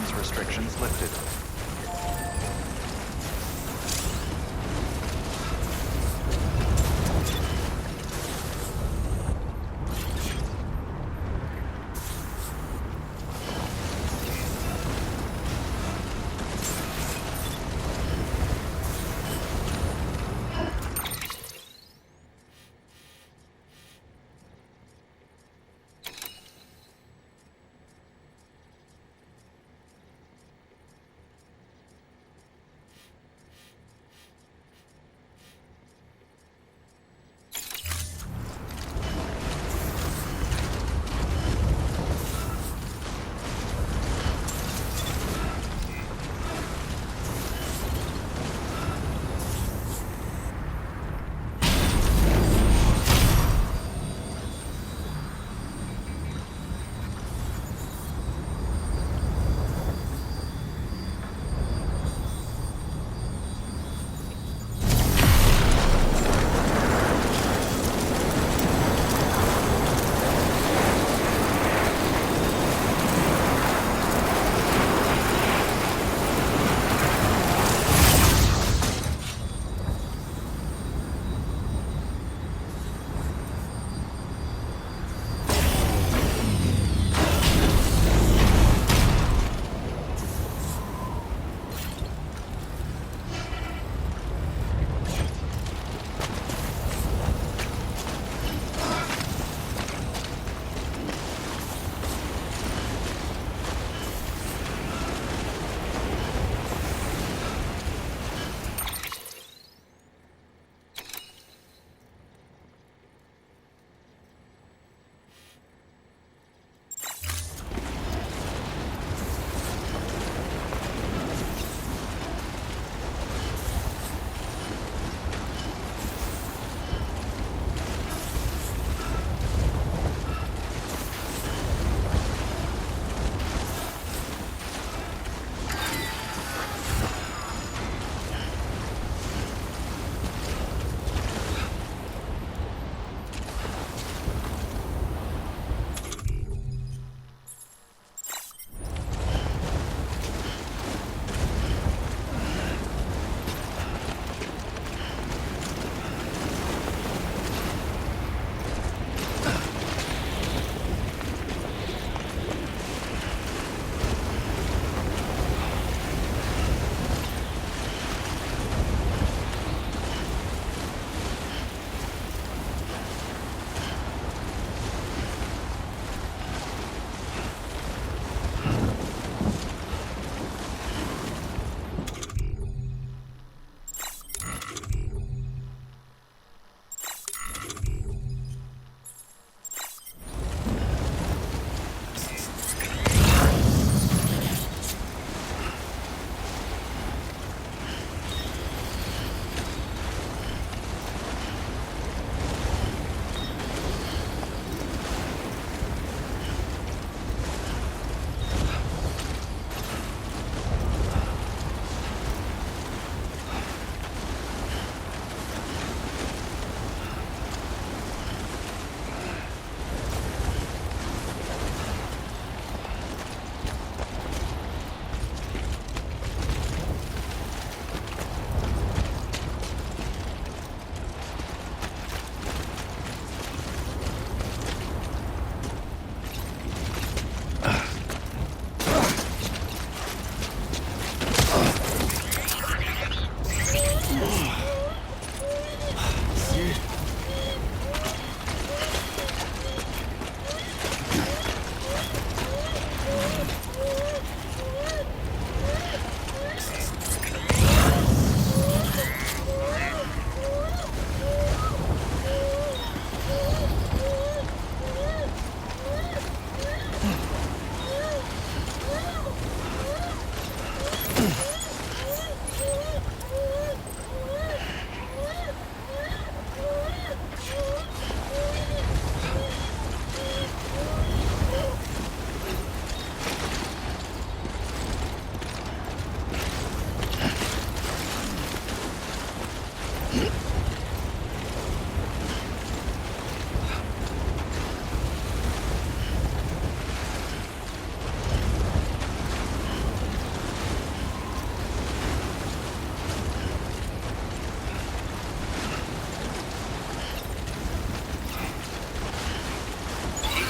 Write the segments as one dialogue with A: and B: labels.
A: weapons restrictions lifted.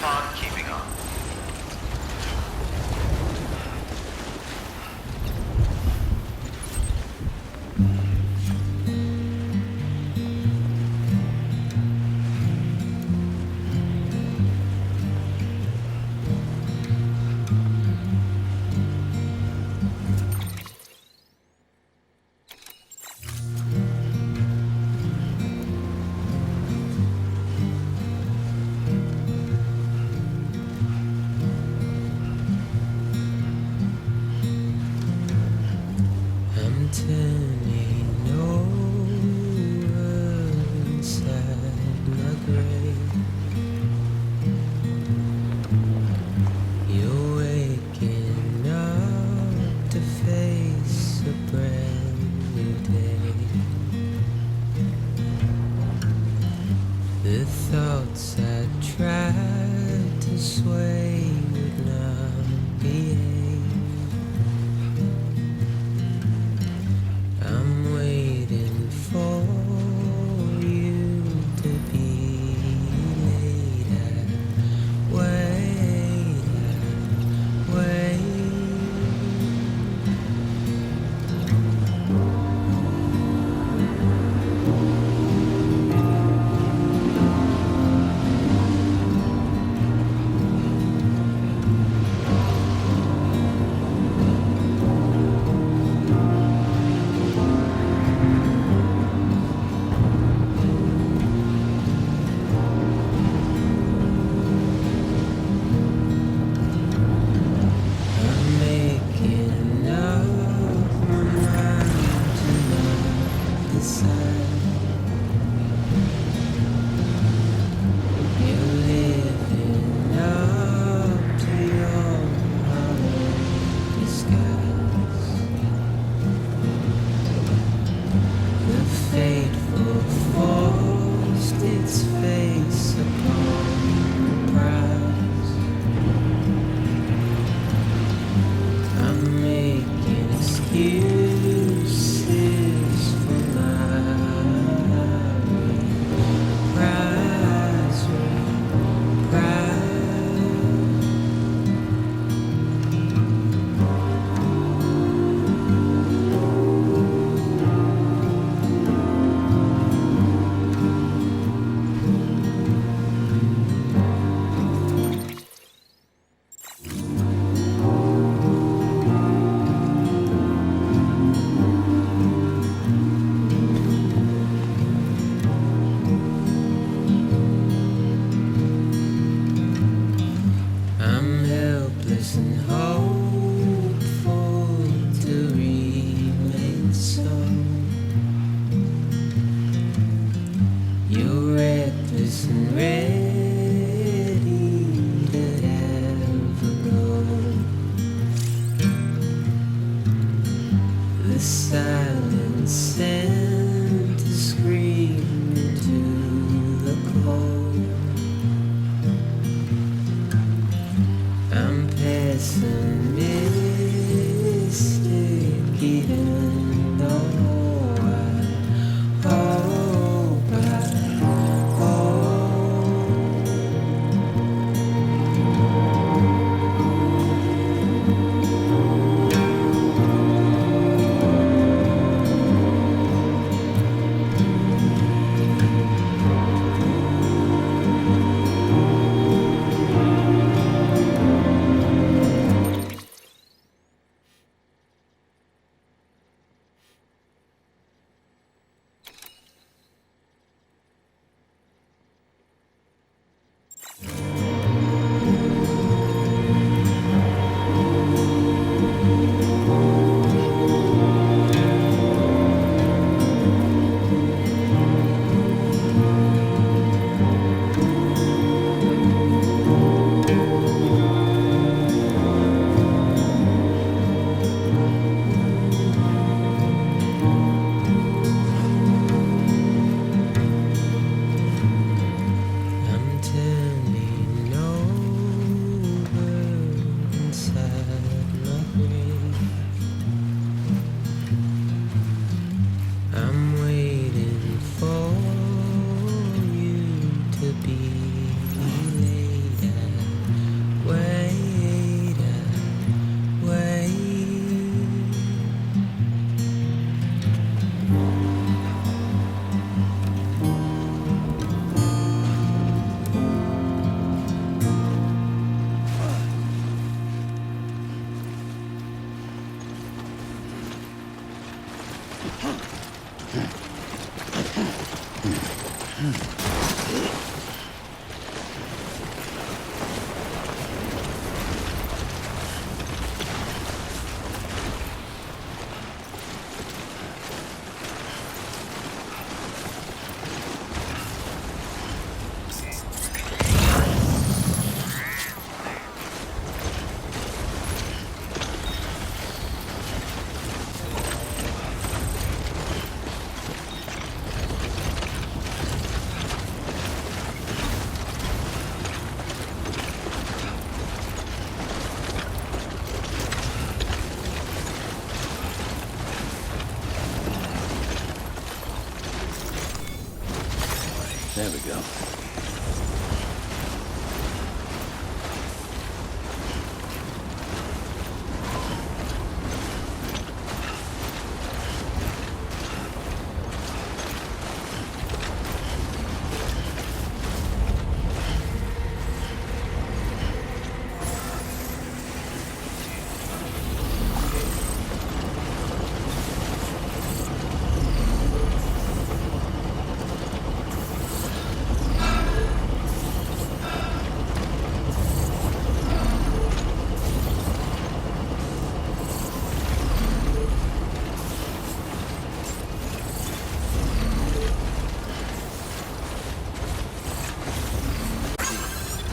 A: fun keeping up.
B: I'm turning over inside my grave. You're waking up to face a brand new day. The thoughts I tried to sway would not behave. I'm waiting for you to be later. Wait, wait. I'm making up my mind to not decide. You're living up to your own disguise. The fateful forced its face upon the prize. I'm making excuses for my reprise. I'm helpless and hopeful to remain so. You're reckless and ready to ever go. The silence sent to scream into the cold. I'm pessimistic even though I hope I
A: There we go.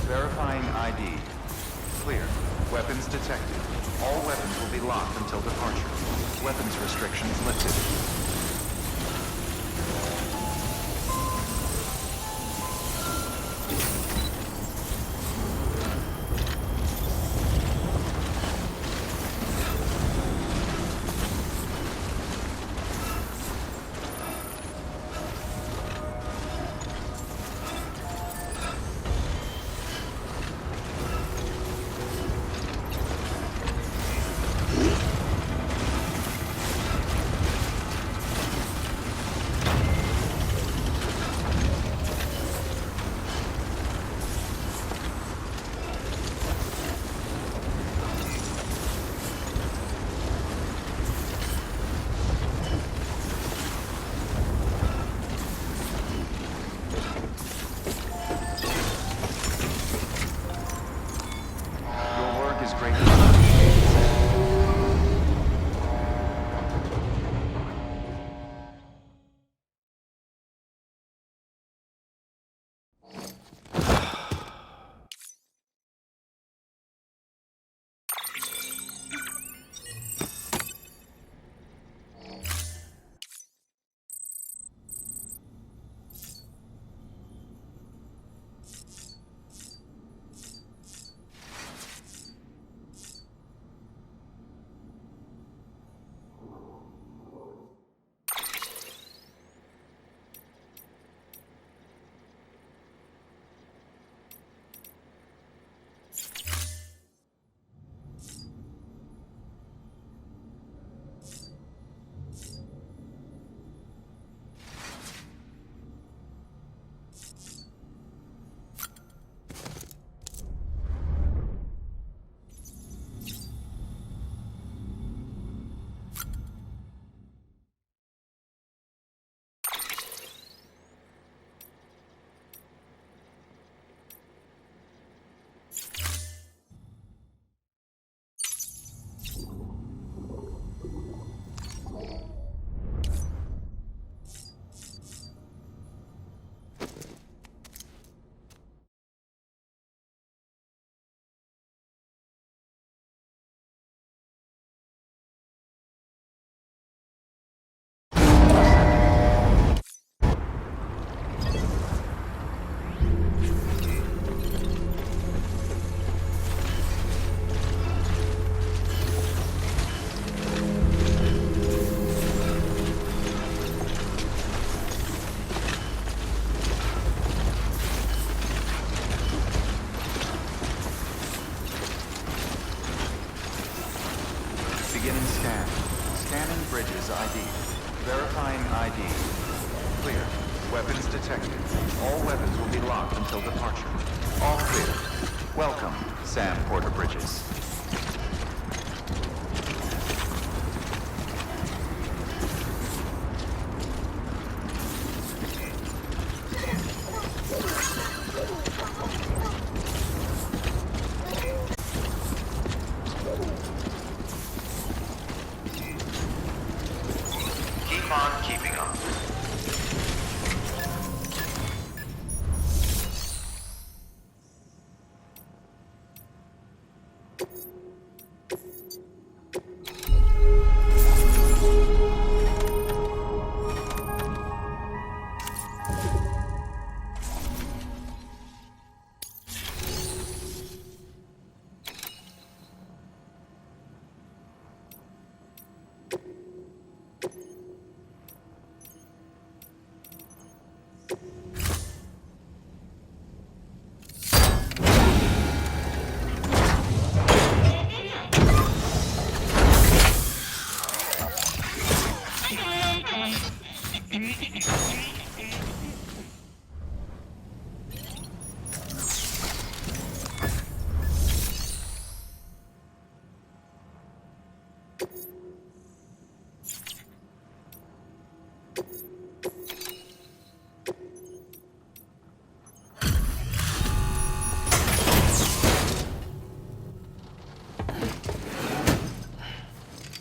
C: Verifying ID. Clear. Weapons detected. All weapons will be locked until departure. Weapons restrictions lifted. Beginning scan. Scanning bridges ID. Verifying ID. Clear. Weapons detected. All weapons will be locked until departure. All clear. Welcome, Sam Porter Bridges.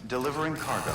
C: Delivering cargo.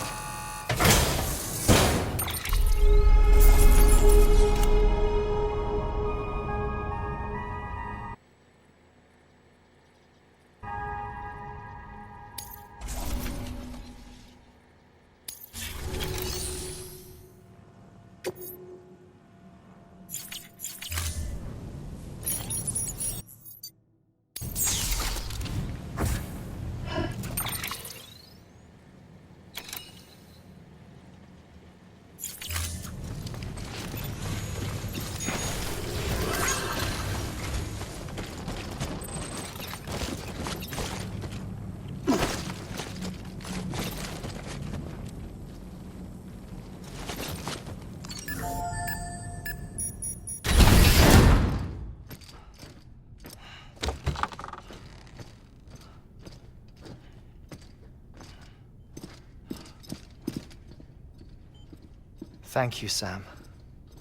D: Thank you, Sam.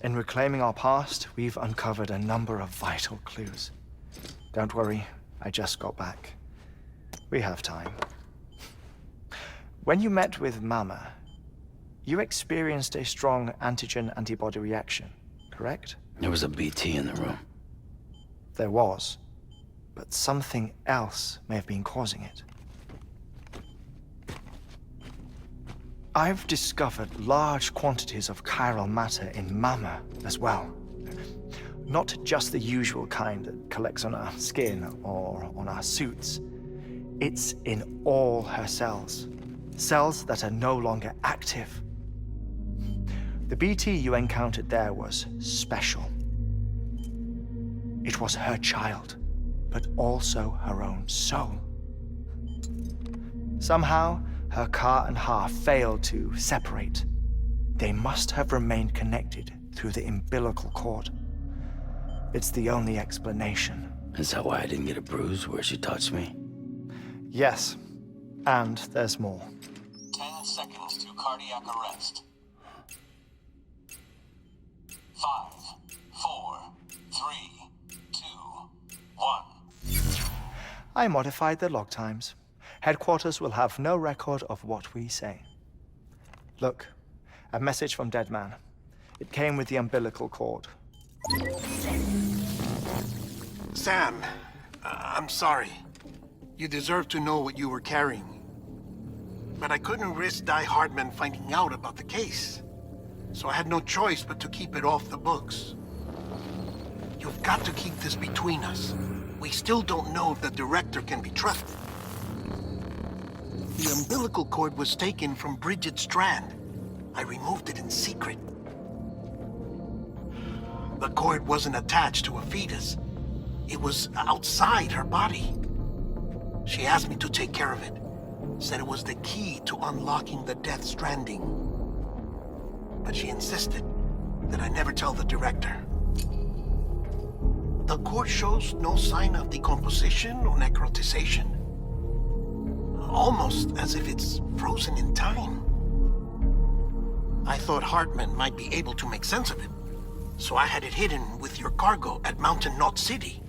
D: In reclaiming our past, we've uncovered a number of vital clues. Don't worry, I just got back. We have time. When you met with Mama, you experienced a strong antigen-antibody reaction, correct?
A: There was a BT in the room.
D: There was, but something else may have been causing it. I've discovered large quantities of chiral matter in Mama as well. Not just the usual kind that collects on our skin or on our suits. It's in all her cells. Cells that are no longer active. The BT you encountered there was special. It was her child, but also her own soul. Somehow, her car and half failed to separate. They must have remained connected through the umbilical cord. It's the only explanation.
A: Is that why I didn't get a bruise where she touched me?
D: Yes, and there's more.
E: 10 seconds to cardiac arrest. 5, 4, 3, 2, 1.
D: I modified the log times. Headquarters will have no record of what we say. Look, a message from Deadman. It came with the umbilical cord.
F: Sam, I'm sorry. You deserve to know what you were carrying. But I couldn't risk Heartman finding out about the case. So I had no choice but to keep it off the books. You've got to keep this between us. We still don't know if the director can be trusted. The umbilical cord was taken from Bridget Strand. I removed it in secret. The cord wasn't attached to a fetus. It was outside her body. She asked me to take care of it. Said it was the key to unlocking the Death Stranding. But she insisted that I never tell the director. The cord shows no sign of decomposition or necrotization. Almost as if it's frozen in time. I thought Heartman might be able to make sense of it, so I had it hidden with your cargo at Mountain Knot City.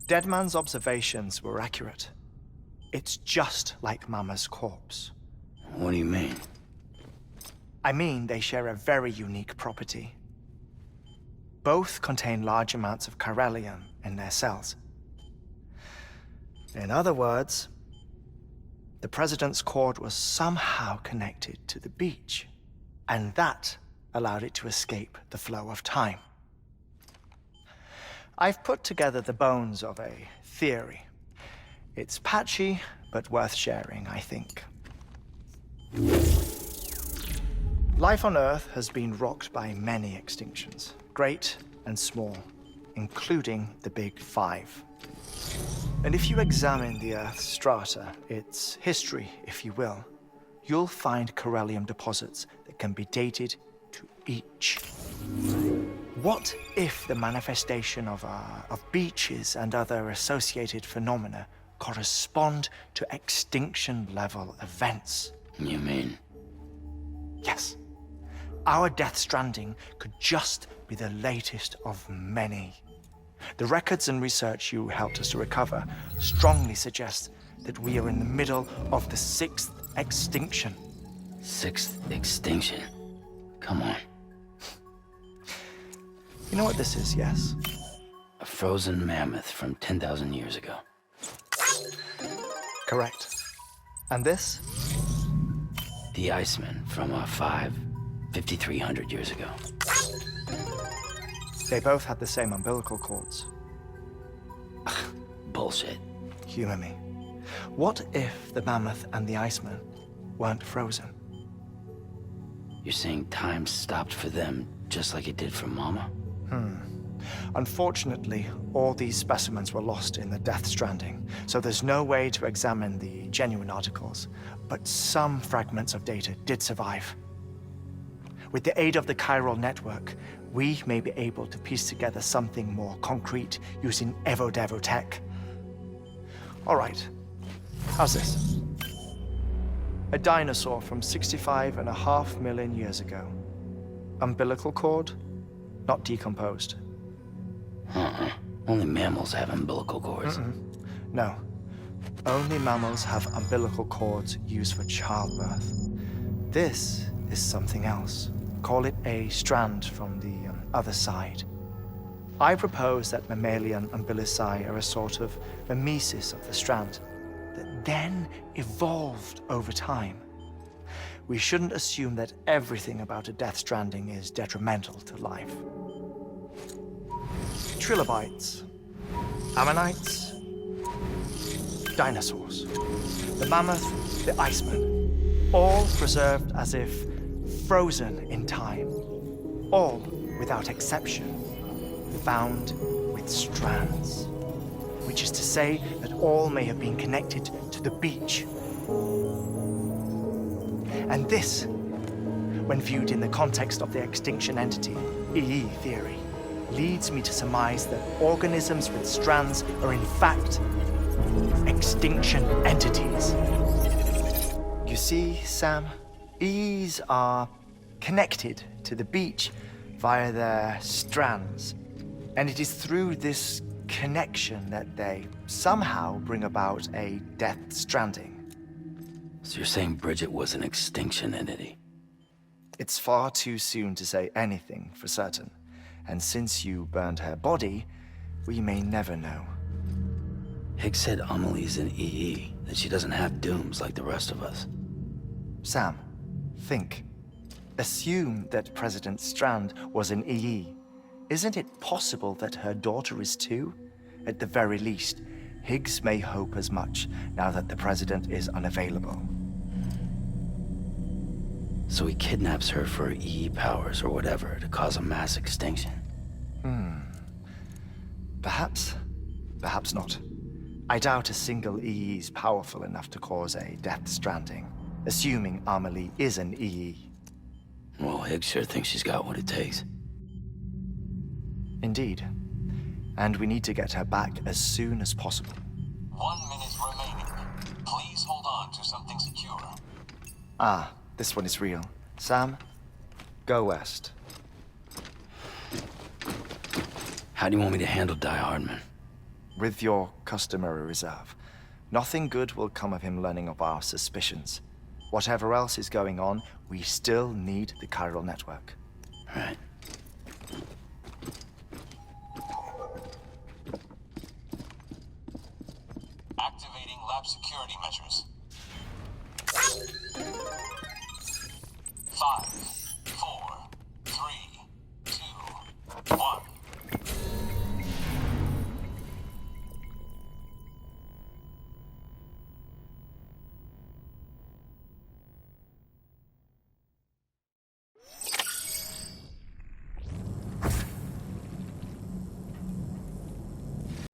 D: Deadman's observations were accurate. It's just like Mama's corpse.
A: What do you mean?
D: I mean, they share a very unique property. Both contain large amounts of chiralium in their cells. In other words, the president's cord was somehow connected to the beach, and that allowed it to escape the flow of time. I've put together the bones of a theory. It's patchy, but worth sharing, I think. Life on Earth has been rocked by many extinctions, great and small, including the Big Five. And if you examine the Earth's strata, its history, if you will, you'll find chiralium deposits that can be dated to each. What if the manifestation of beaches and other associated phenomena correspond to extinction-level events?
A: You mean?
D: Yes. Our Death Stranding could just be the latest of many. The records and research you helped us to recover strongly suggest that we are in the middle of the 6th extinction.
A: 6th extinction? Come on.
D: You know what this is, yes?
A: A frozen mammoth from 10,000 years ago.
D: Correct. And this?
A: The Iceman from 5,300 years ago.
D: They both had the same umbilical cords.
A: Bullshit.
D: Humor me. What if the mammoth and the Iceman weren't frozen?
A: You're saying time stopped for them just like it did for Mama?
D: Unfortunately, all these specimens were lost in the Death Stranding, so there's no way to examine the genuine articles, but some fragments of data did survive. With the aid of the chiral network, we may be able to piece together something more concrete using Evo-Devo tech. All right, how's this? A dinosaur from 65.5 million years ago. Umbilical cord, not decomposed.
A: Only mammals have umbilical cords.
D: No, only mammals have umbilical cords used for childbirth. This is something else. Call it a strand from the other side. I propose that mammalian umbilici are a sort of mimesis of the strand that then evolved over time. We shouldn't assume that everything about a Death Stranding is detrimental to life. Trilobites, ammonites, dinosaurs, the mammoth, the Iceman, all preserved as if frozen in time, all without exception, found with strands, which is to say that all may have been connected to the beach. And this, when viewed in the context of the extinction entity, EE theory, leads me to surmise that organisms with strands are in fact extinction entities. You see, Sam, EEs are connected to the beach via their strands, and it is through this connection that they somehow bring about a Death Stranding.
A: So you're saying Bridget was an extinction entity?
D: It's far too soon to say anything for certain, and since you burned her body, we may never know.
A: Higgs said Amelie's an EE, that she doesn't have dooms like the rest of us.
D: Sam, think. Assume that President Strand was an EE. Isn't it possible that her daughter is too? At the very least, Higgs may hope as much now that the president is unavailable.
A: So he kidnaps her for EE powers or whatever to cause a mass extinction.
D: Perhaps. Perhaps not. I doubt a single EE is powerful enough to cause a Death Stranding, assuming Amelie is an EE.
A: Well, Higgs sure thinks she's got what it takes.
D: Indeed. And we need to get her back as soon as possible.
E: 1 minute remaining. Please hold on to something secure.
D: Ah, this one is real. Sam, go west.
A: How do you want me to handle Die Hardman?
D: With your customary reserve. Nothing good will come of him learning of our suspicions. Whatever else is going on, we still need the chiral network.
A: Right.
E: security measures. 5,